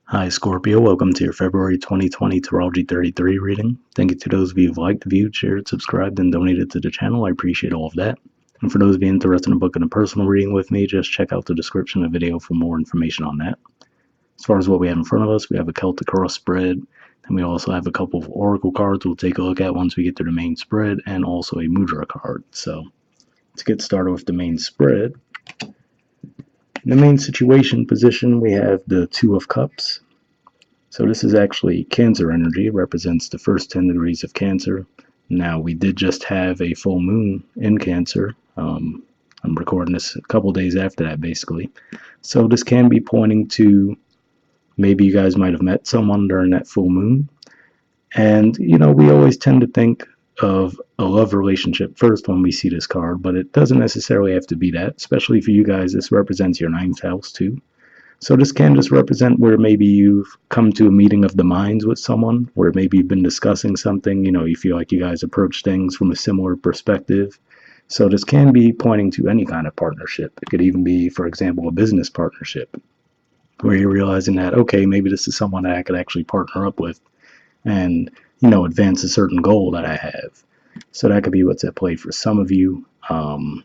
Hi Scorpio, welcome to your February 2020 Astrology 33 reading. Thank you to those of you who've liked, viewed, shared, subscribed, and donated to the channel. I appreciate all of that. And for those of you interested in booking a personal reading with me, just check out the description of the video for more information on that. As far as what we have in front of us, we have a Celtic cross spread, and we also have a couple of oracle cards we'll take a look at once we get to the main spread, and also a mudra card. So let's get started with the main spread. In the main situation position, we have the Two of Cups. So this is actually Cancer energy. It represents the first 10 degrees of Cancer. Now, we did just have a full moon in Cancer. I'm recording this a couple days after that, basically. So this can be pointing to maybe you guys might have met someone during that full moon. And, we always tend to think of a love relationship first when we see this card, but it doesn't necessarily have to be that, especially for you guys. This represents your ninth house, too. So this can just represent where maybe you've come to a meeting of the minds with someone, where maybe you've been discussing something, you feel like you guys approach things from a similar perspective. So this can be pointing to any kind of partnership. It could even be, for example, a business partnership, where you're realizing that, okay, maybe this is someone that I could actually partner up with and, advance a certain goal that I have. So that could be what's at play for some of you. And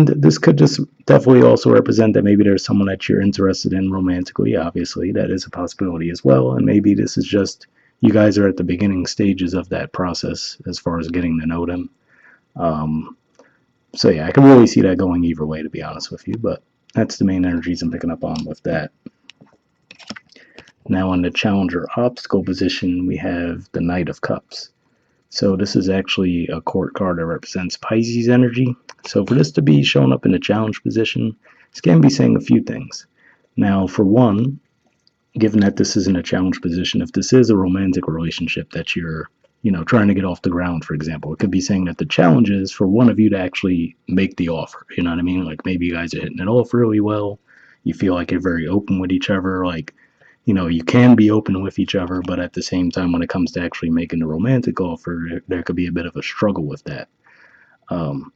this could just definitely also represent that maybe there's someone that you're interested in romantically. Obviously, that is a possibility as well. And maybe this is just you guys are at the beginning stages of that process as far as getting to know them. So yeah, I can really see that going either way, to be honest with you. But that's the main energies I'm picking up on with that. Now, in the challenger obstacle position, we have the Knight of Cups. So this is actually a court card that represents Pisces energy. So for this to be showing up in a challenge position, this can be saying a few things. Now, for one, given that this is in a challenge position, if this is a romantic relationship that you're, trying to get off the ground, for example, it could be saying that the challenge is for one of you to actually make the offer. You know what I mean? Like maybe you guys are hitting it off really well. You feel like you're very open with each other. Like, you can be open with each other, but at the same time, when it comes to actually making a romantic offer, there could be a bit of a struggle with that. And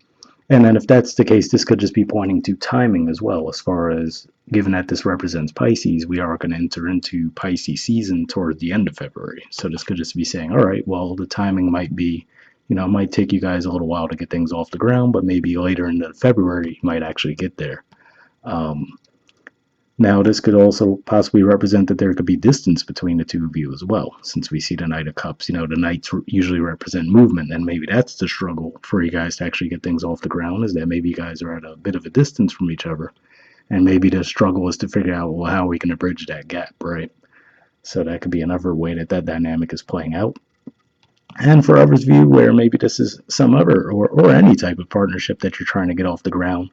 then if that's the case, this could just be pointing to timing as well, as far as given that this represents Pisces, we are going to enter into Pisces season towards the end of February. So this could just be saying, all right, well, the timing might be, it might take you guys a little while to get things off the ground, but maybe later in February, you might actually get there. Now, this could also possibly represent that there could be distance between the two of you as well, since we see the Knight of Cups. The Knights usually represent movement, and maybe that's the struggle for you guys to actually get things off the ground, is that maybe you guys are at a bit of a distance from each other, and maybe the struggle is to figure out, well, how are we going to bridge that gap, right? So that could be another way that dynamic is playing out. And for others of you, where maybe this is some other or any type of partnership that you're trying to get off the ground,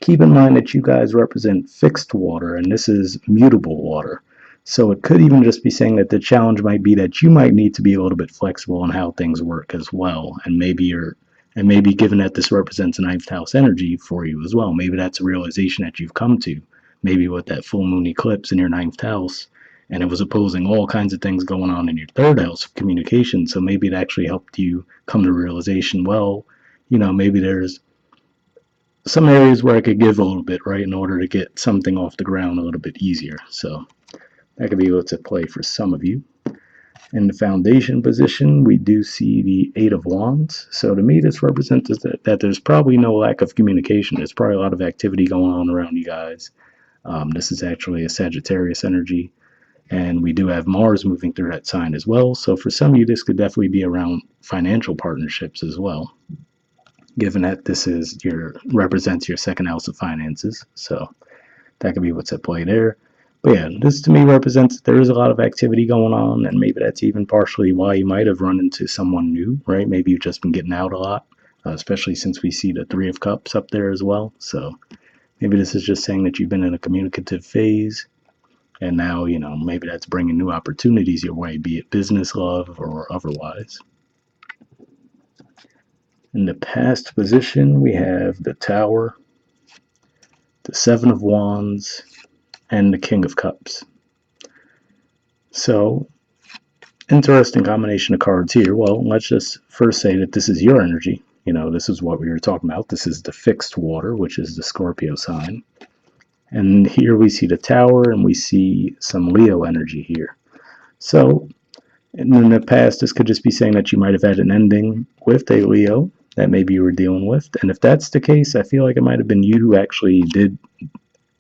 keep in mind that you guys represent fixed water and this is mutable water. So it could even just be saying that the challenge might be that you might need to be a little bit flexible in how things work as well. And maybe given that this represents a ninth house energy for you as well, maybe that's a realization that you've come to. Maybe with that full moon eclipse in your ninth house, and it was opposing all kinds of things going on in your third house of communication. So maybe it actually helped you come to realization, well, maybe there's some areas where I could give a little bit, right, in order to get something off the ground a little bit easier. So that could be what's at play for some of you. In the foundation position, we do see the Eight of Wands. So to me, this represents that there's probably no lack of communication. There's probably a lot of activity going on around you guys. This is actually a Sagittarius energy, and we do have Mars moving through that sign as well. So for some of you, this could definitely be around financial partnerships as well, given that this represents your second house of finances. So that could be what's at play there. But yeah, this to me represents there is a lot of activity going on, and maybe that's even partially why you might have run into someone new, right? Maybe you've just been getting out a lot, especially since we see the Three of Cups up there as well. So maybe this is just saying that you've been in a communicative phase, and now, maybe that's bringing new opportunities your way, be it business, love, or otherwise. In the past position, we have the Tower, the Seven of Wands, and the King of Cups. So, interesting combination of cards here. Well, let's just first say that this is your energy. This is what we were talking about. This is the fixed water, which is the Scorpio sign. And here we see the Tower, and we see some Leo energy here. So in the past, this could just be saying that you might have had an ending with a Leo that maybe you were dealing with. And if that's the case, I feel like it might have been you who actually did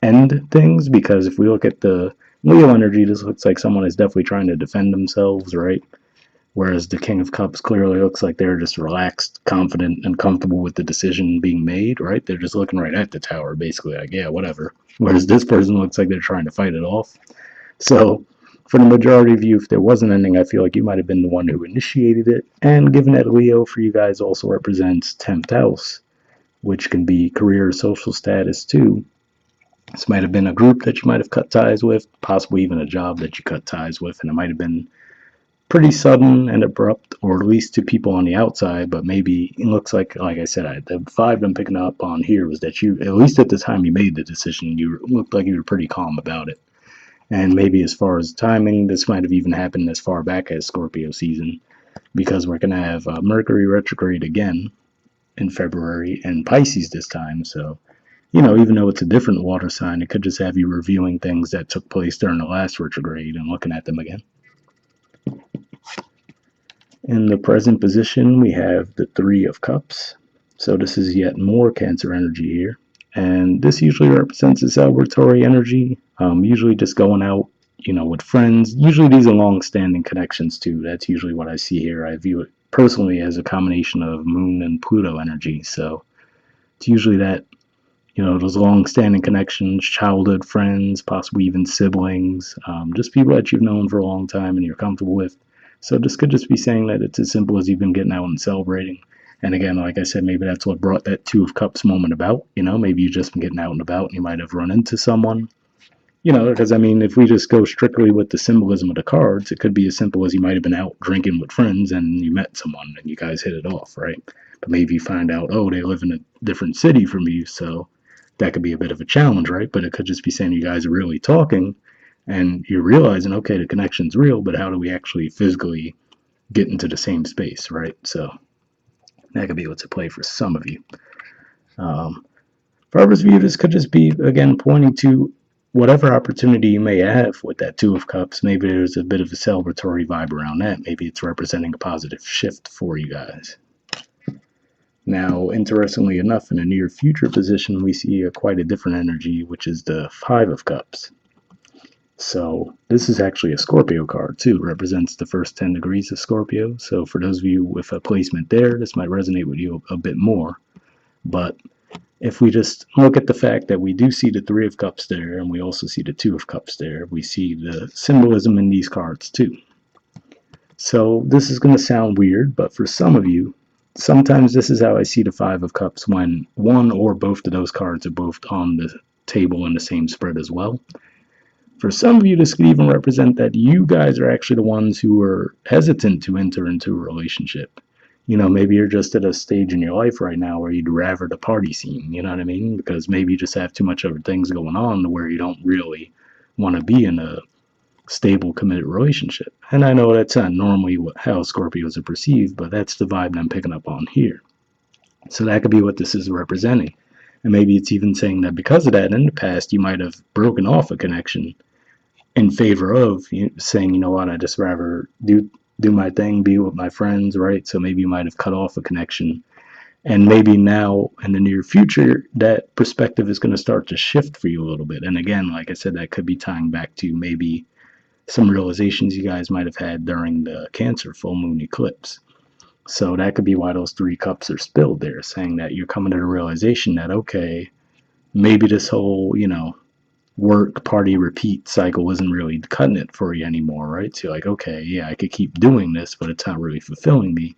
end things, because if we look at the Leo energy, this looks like someone is definitely trying to defend themselves, right? Whereas the King of Cups clearly looks like they're just relaxed, confident, and comfortable with the decision being made, right? They're just looking right at the Tower, basically, like, yeah, whatever. Whereas this person looks like they're trying to fight it off. So, for the majority of you, if there was an ending, I feel like you might have been the one who initiated it. And given that Leo for you guys also represents 10th house, which can be career or social status too, this might have been a group that you might have cut ties with, possibly even a job that you cut ties with, and it might have been pretty sudden and abrupt, or at least to people on the outside. But maybe it looks like I said, the vibe I'm picking up on here was that you, at least at the time you made the decision, you looked like you were pretty calm about it. And maybe as far as timing, this might have even happened as far back as Scorpio season, because we're going to have Mercury retrograde again in February and Pisces this time. So, even though it's a different water sign, it could just have you reviewing things that took place during the last retrograde and looking at them again. In the present position, we have the Three of Cups. So this is yet more Cancer energy here. And this usually represents a celebratory energy, usually just going out, with friends. Usually these are long-standing connections too. That's usually what I see here. I view it personally as a combination of Moon and Pluto energy. So it's usually that, those long-standing connections, childhood friends, possibly even siblings, just people that you've known for a long time and you're comfortable with. So this could just be saying that it's as simple as you've been getting out and celebrating. And again, like I said, maybe that's what brought that Two of Cups moment about. Maybe you've just been getting out and about and you might have run into someone. Because if we just go strictly with the symbolism of the cards, it could be as simple as you might have been out drinking with friends and you met someone and you guys hit it off, right? But maybe you find out, oh, they live in a different city from you, so that could be a bit of a challenge, right? But it could just be saying you guys are really talking and you're realizing, okay, the connection's real, but how do we actually physically get into the same space, right? So that could be what's at play for some of you. For others of you, this could just be, again, pointing to whatever opportunity you may have with that Two of Cups. Maybe there's a bit of a celebratory vibe around that. Maybe it's representing a positive shift for you guys. Now, interestingly enough, in a near future position, we see quite a different energy, which is the Five of Cups. So this is actually a Scorpio card too. It represents the first 10 degrees of Scorpio. So for those of you with a placement there, this might resonate with you a bit more. But if we just look at the fact that we do see the Three of Cups there, and we also see the Two of Cups there, we see the symbolism in these cards too. So this is going to sound weird, but for some of you, sometimes this is how I see the Five of Cups when one or both of those cards are both on the table in the same spread as well. For some of you, this could even represent that you guys are actually the ones who are hesitant to enter into a relationship. Maybe you're just at a stage in your life right now where you'd rather the party scene, you know what I mean? Because maybe you just have too much other things going on to where you don't really want to be in a stable, committed relationship. And I know that's not normally how Scorpios are perceived, but that's the vibe I'm picking up on here. So that could be what this is representing. And maybe it's even saying that because of that, in the past, you might have broken off a connection in favor of saying, what, I just rather do my thing, be with my friends, right? So maybe you might have cut off a connection. And maybe now in the near future, that perspective is going to start to shift for you a little bit. And again, like I said, that could be tying back to maybe some realizations you guys might have had during the Cancer full moon eclipse. So that could be why those Three Cups are spilled there, saying that you're coming to the realization that, okay, maybe this whole, work, party, repeat cycle isn't really cutting it for you anymore, right? So you're like, okay, yeah, I could keep doing this, but it's not really fulfilling me.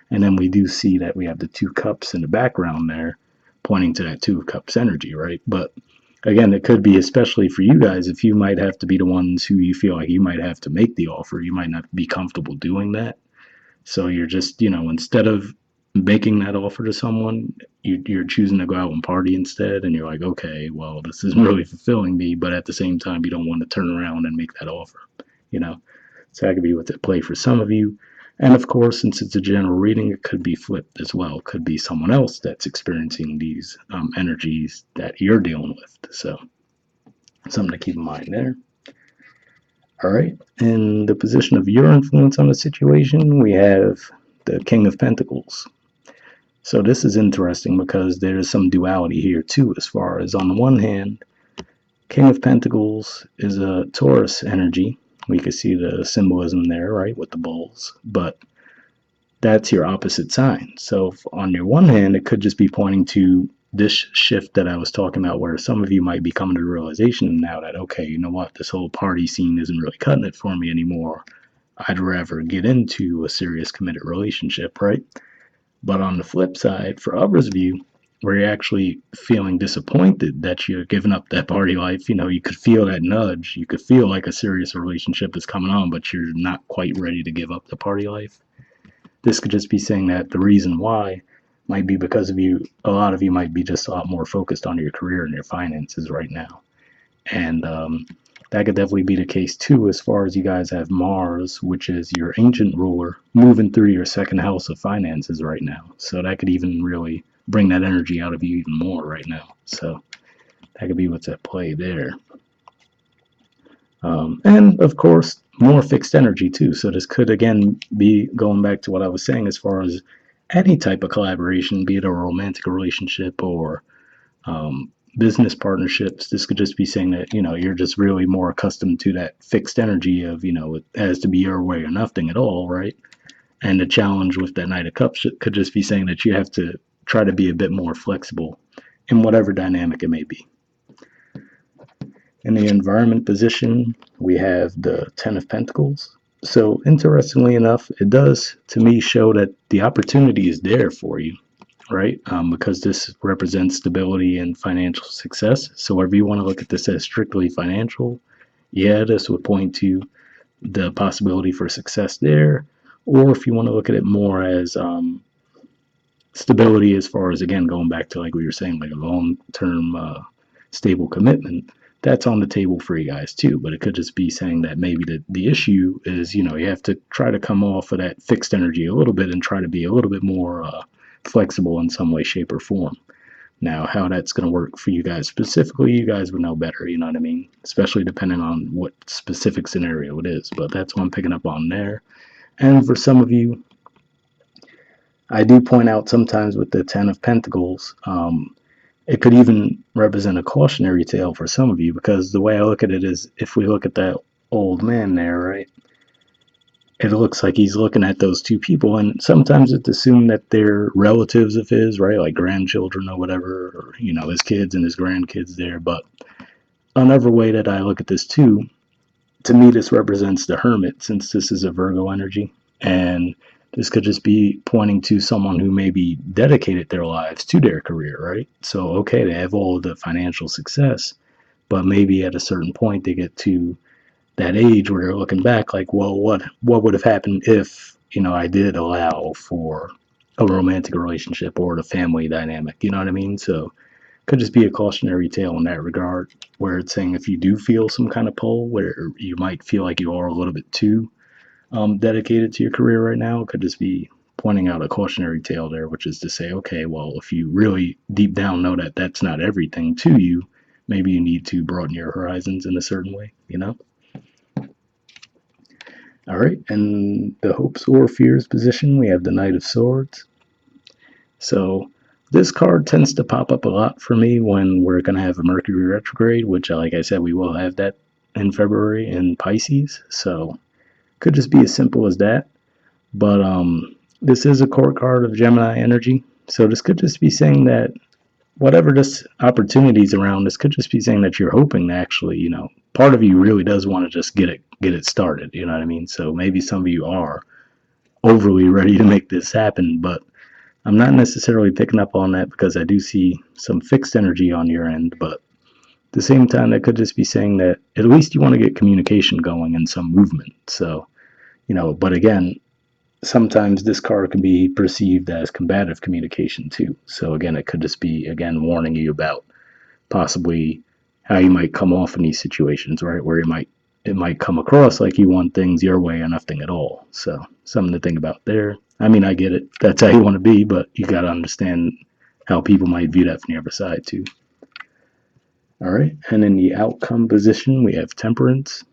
And then we do see that we have the Two Cups in the background there, pointing to that Two of Cups energy, right? But again, it could be, especially for you guys, if you might have to be the ones who you feel like you might have to make the offer, you might not be comfortable doing that. So you're just, instead of making that offer to someone, you're choosing to go out and party instead, and you're like, okay, well, this isn't really fulfilling me, but at the same time, you don't want to turn around and make that offer, So that could be what's at play for some of you. And of course, since it's a general reading, it could be flipped as well. It could be someone else that's experiencing these energies that you're dealing with. So Something to keep in mind there. All right. In the position of your influence on the situation, we have the King of Pentacles. So this is interesting because there's some duality here too, as far as on the one hand, King of Pentacles is a Taurus energy. We can see the symbolism there, right, with the bulls. But that's your opposite sign. So on your one hand, it could just be pointing to this shift that I was talking about, where some of you might be coming to the realization now that, okay, you know what, this whole party scene isn't really cutting it for me anymore. I'd rather get into a serious committed relationship, right? But on the flip side, for others of you, where you're actually feeling disappointed that you're giving up that party life, you could feel that nudge. You could feel like a serious relationship is coming on, but you're not quite ready to give up the party life. This could just be saying that the reason why might be because of you. A lot of you might be just a lot more focused on your career and your finances right now. And that could definitely be the case too, as far as you guys have Mars, which is your ancient ruler, moving through your second house of finances right now. So that could even really bring that energy out of you even more right now. So that could be what's at play there. And of course, more fixed energy too. So this could again be going back to what I was saying as far as any type of collaboration, be it a romantic relationship or business partnerships. This could just be saying that you're just really more accustomed to that fixed energy of it has to be your way or nothing at all, right? And the challenge with that Knight of Cups could just be saying that you have to try to be a bit more flexible in whatever dynamic it may be. In the environment position, we have the Ten of Pentacles. So, interestingly enough, it does to me show that the opportunity is there for you, right? Because this represents stability and financial success. So, whether you want to look at this as strictly financial, yeah, this would point to the possibility for success there. Or if you want to look at it more as stability, as far as, again, going back to like we were saying, like a long term stable commitment, that's on the table for you guys too. But it could just be saying that maybe the issue is, you have to try to come off of that fixed energy a little bit and try to be a little bit more flexible in some way, shape, or form. Now, how that's going to work for you guys specifically, you guys would know better, you know what I mean? Especially depending on what specific scenario it is. But that's what I'm picking up on there. And for some of you, I do point out sometimes with the Ten of Pentacles, it could even represent a cautionary tale for some of you, because the way I look at it is, if we look at that old man there, right, it looks like he's looking at those two people, and sometimes it's assumed that they're relatives of his, right, like grandchildren or whatever, or his kids and his grandkids there. But another way that I look at this too, to me, this represents the Hermit, since this is a Virgo energy, and this could just be pointing to someone who maybe dedicated their lives to their career, right? So, okay, they have all of the financial success, but maybe at a certain point they get to that age where they're looking back like, well, what would have happened if I did allow for a romantic relationship or the family dynamic? You know what I mean? So could just be a cautionary tale in that regard, where it's saying if you do feel some kind of pull where you might feel like you are a little bit too dedicated to your career right now, it could just be pointing out a cautionary tale there, which is to say, okay, well, if you really deep down know that that's not everything to you, maybe you need to broaden your horizons in a certain way. All right, and the hopes or fears position, we have the Knight of Swords. So this card tends to pop up a lot for me when we're going to have a Mercury retrograde, which, like I said, we will have that in February in Pisces. So could just be as simple as that. But this is a court card of Gemini energy. So this could just be saying that whatever this opportunities around, this could just be saying that you're hoping to actually, part of you really does want to just get it started. You know what I mean? So maybe some of you are overly ready to make this happen, but I'm not necessarily picking up on that, because I do see some fixed energy on your end. But at the same time, that could just be saying that at least you want to get communication going and some movement. So, but again, sometimes this card can be perceived as combative communication too. So again, it could just be, again, warning you about possibly how you might come off in these situations, right? Where it might come across like you want things your way or nothing at all. So something to think about there. I mean, I get it. That's how you want to be, but you got to understand how people might view that from the other side too. All right, and in the outcome position, we have temperance.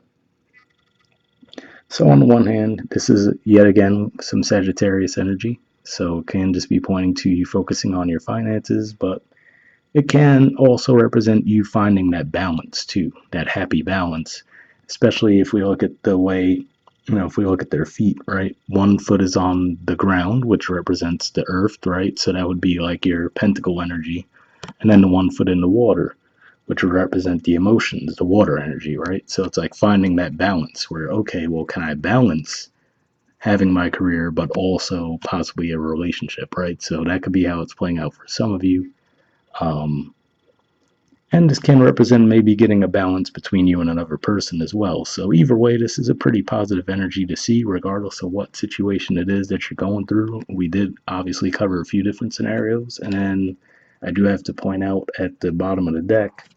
So on the one hand, this is yet again some Sagittarius energy. So it can just be pointing to you focusing on your finances, but it can also represent you finding that balance too, that happy balance, especially if we look at the way, if we look at their feet, right? One foot is on the ground, which represents the earth, right? So that would be like your pentacle energy. And then the one foot in the water, which would represent the emotions, the water energy, right? So it's like finding that balance where, okay, well, can I balance having my career, but also possibly a relationship, right? So that could be how it's playing out for some of you. Um, and this can represent maybe getting a balance between you and another person as well. So either way, this is a pretty positive energy to see, regardless of what situation it is that you're going through. We did obviously cover a few different scenarios, and then I do have to point out at the bottom of the deck,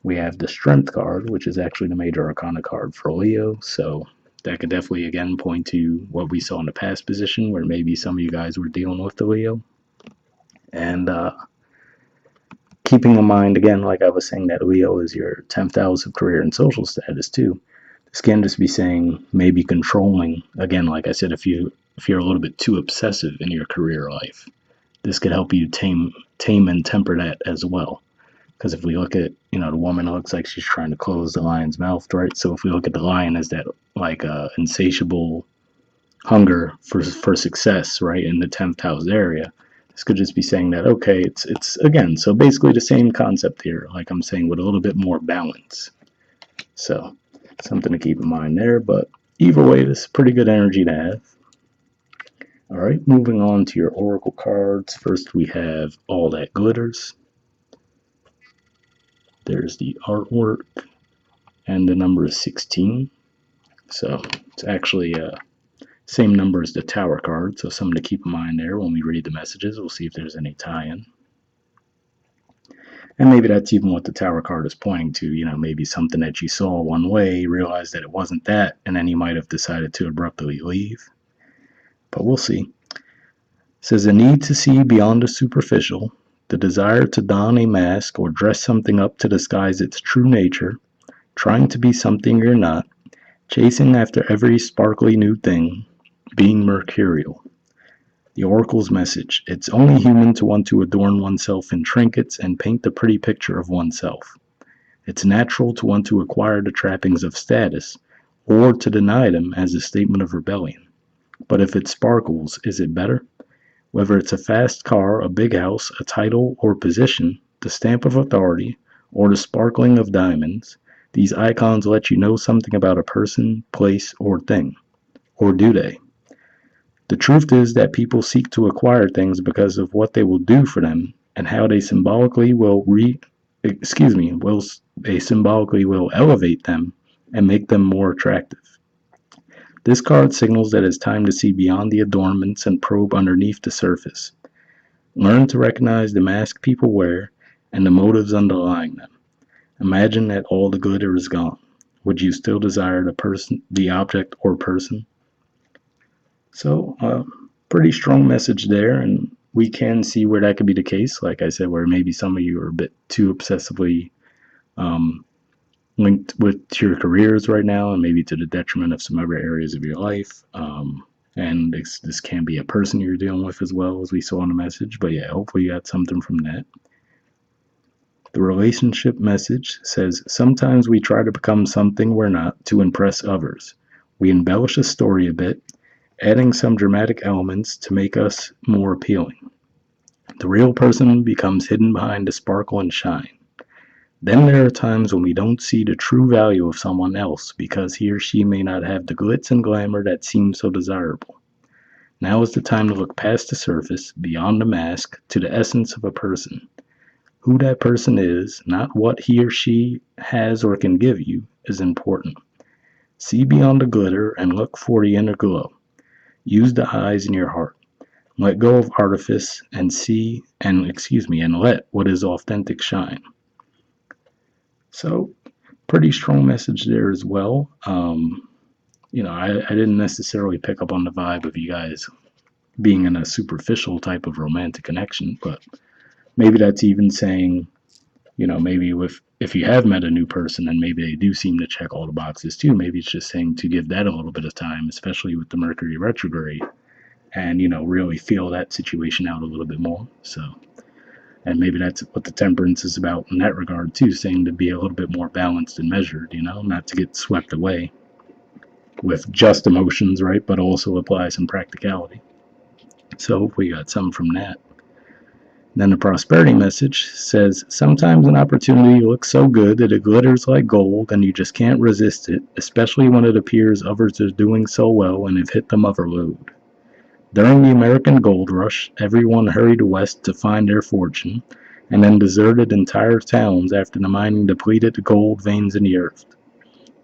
we have the Strength card, which is actually the Major Arcana card for Leo. So that could definitely, again, point to what we saw in the past position, where maybe some of you guys were dealing with the Leo. And keeping in mind, again, like I was saying, that Leo is your 10th house of career and social status, too. This can just be saying maybe controlling, again, like I said, if you're a little bit too obsessive in your career life, this could help you tame and temper that as well. Because if we look at, the woman, it looks like she's trying to close the lion's mouth, right? So if we look at the lion as that like insatiable hunger for success, right, in the 10th house area, this could just be saying that, okay, it's again, so basically the same concept here, like I'm saying, with a little bit more balance. So something to keep in mind there, but either way, this is pretty good energy to have. All right, moving on to your oracle cards. First, we have All That Glitters. There's the artwork, and the number is 16. So it's actually same number as the Tower card, so something to keep in mind there when we read the messages. We'll see if there's any tie-in. And maybe that's even what the Tower card is pointing to, maybe something that you saw one way, realized that it wasn't that, and then you might have decided to abruptly leave. But we'll see. It says a need to see beyond the superficial, the desire to don a mask or dress something up to disguise its true nature, trying to be something you're not, chasing after every sparkly new thing, being mercurial. The oracle's message: it's only human to want to adorn oneself in trinkets and paint the pretty picture of oneself. It's natural to want to acquire the trappings of status, or to deny them as a statement of rebellion. But if it sparkles, is it better? Whether it's a fast car, a big house, a title or position, the stamp of authority, or the sparkling of diamonds, these icons let you know something about a person, place, or thing. Or do they? The truth is that people seek to acquire things because of what they will do for them and how they symbolically will they symbolically will elevate them and make them more attractive. This card signals that it's time to see beyond the adornments and probe underneath the surface. Learn to recognize the mask people wear and the motives underlying them. Imagine that all the glitter is gone. Would you still desire the object or person? So, pretty strong message there, and we can see where that could be the case. Like I said, where maybe some of you are a bit too obsessively um, linked with your careers right now, and maybe to the detriment of some other areas of your life. And this can be a person you're dealing with as well, as we saw in the message. But yeah, hopefully you got something from that. The relationship message says, sometimes we try to become something we're not to impress others. We embellish a story a bit, adding some dramatic elements to make us more appealing. The real person becomes hidden behind the sparkle and shine. Then there are times when we don't see the true value of someone else because he or she may not have the glitz and glamour that seems so desirable. Now is the time to look past the surface, beyond the mask, to the essence of a person. Who that person is, not what he or she has or can give you, is important. See beyond the glitter and look for the inner glow. Use the eyes in your heart. Let go of artifice and let what is authentic shine. So, pretty strong message there as well. I didn't necessarily pick up on the vibe of you guys being in a superficial type of romantic connection, but maybe that's even saying You know, maybe if you have met a new person and maybe they do seem to check all the boxes too, maybe it's just saying to give that a little bit of time, especially with the Mercury retrograde, and really feel that situation out a little bit more. So, and maybe that's what the temperance is about in that regard too, saying to be a little bit more balanced and measured, not to get swept away with just emotions, right? But also apply some practicality. So hopefully you got some from that. Then the prosperity message says, sometimes an opportunity looks so good that it glitters like gold and you just can't resist it, especially when it appears others are doing so well and have hit the mother lode. During the American gold rush, everyone hurried west to find their fortune, and then deserted entire towns after the mining depleted the gold veins in the earth.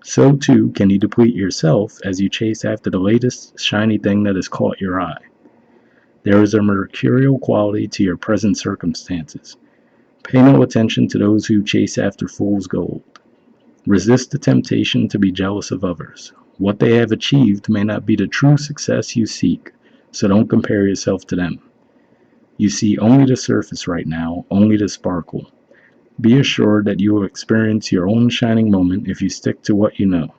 So too can you deplete yourself as you chase after the latest shiny thing that has caught your eye. There is a mercurial quality to your present circumstances. Pay no attention to those who chase after fool's gold. Resist the temptation to be jealous of others. What they have achieved may not be the true success you seek, so don't compare yourself to them. You see only the surface right now, only the sparkle. Be assured that you will experience your own shining moment if you stick to what you know.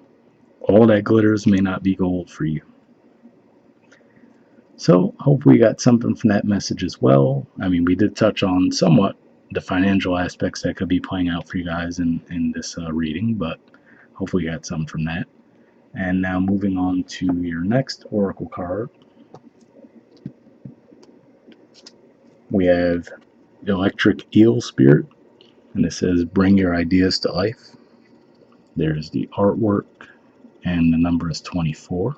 All that glitters may not be gold for you. So, hopefully, you got something from that message as well. I mean, we did touch on somewhat the financial aspects that could be playing out for you guys in this reading, but hopefully, you got something from that. And now, moving on to your next oracle card, we have Electric Eel Spirit, and it says, bring your ideas to life. There's the artwork, and the number is 24.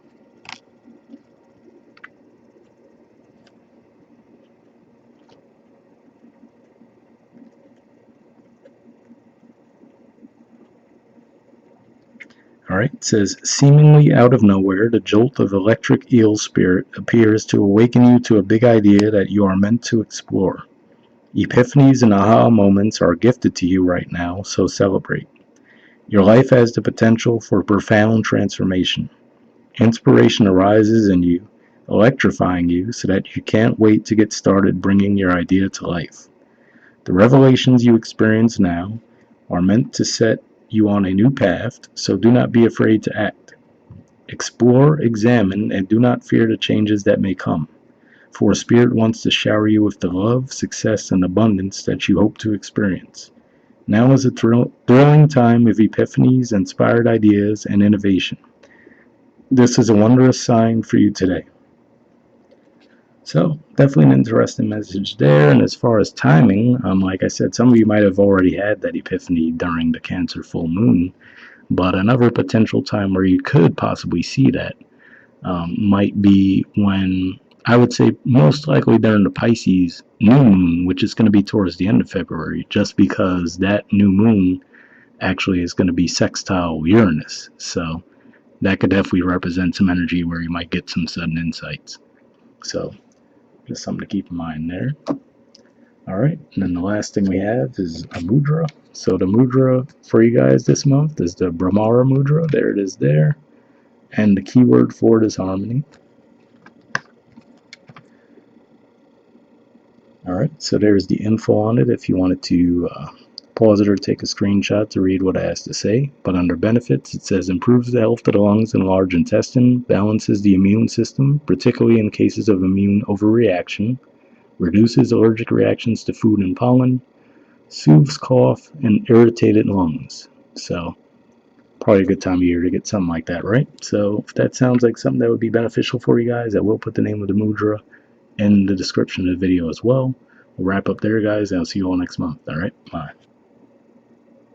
All right, it says, seemingly out of nowhere, the jolt of electric eel spirit appears to awaken you to a big idea that you are meant to explore. Epiphanies and aha moments are gifted to you right now, so celebrate. Your life has the potential for profound transformation. Inspiration arises in you, electrifying you so that you can't wait to get started bringing your idea to life. The revelations you experience now are meant to set you on a new path, so do not be afraid to act. Explore, examine, and do not fear the changes that may come, for Spirit wants to shower you with the love, success, and abundance that you hope to experience. Now is a thrilling time of epiphanies, inspired ideas, and innovation. This is a wondrous sign for you today. So, definitely an interesting message there. And as far as timing, like I said, some of you might have already had that epiphany during the Cancer full moon, but another potential time where you could possibly see that might be when, I would say most likely during the Pisces new moon, which is going to be towards the end of February, just because that new moon actually is going to be sextile Uranus. So that could definitely represent some energy where you might get some sudden insights. So just something to keep in mind there. All right, and then the last thing we have is a mudra. So the mudra for you guys this month is the Bhramara mudra. There it is there. And the keyword for it is harmony. All right, so there's the info on it if you wanted to pause it or take a screenshot to read what it has to say. But under benefits, it says improves the health of the lungs and large intestine, balances the immune system, particularly in cases of immune overreaction, reduces allergic reactions to food and pollen, soothes cough and irritated lungs. So probably a good time of year to get something like that, right? So if that sounds like something that would be beneficial for you guys, I will put the name of the mudra in the description of the video as well. We'll wrap up there, guys, and I'll see you all next month. All right, bye.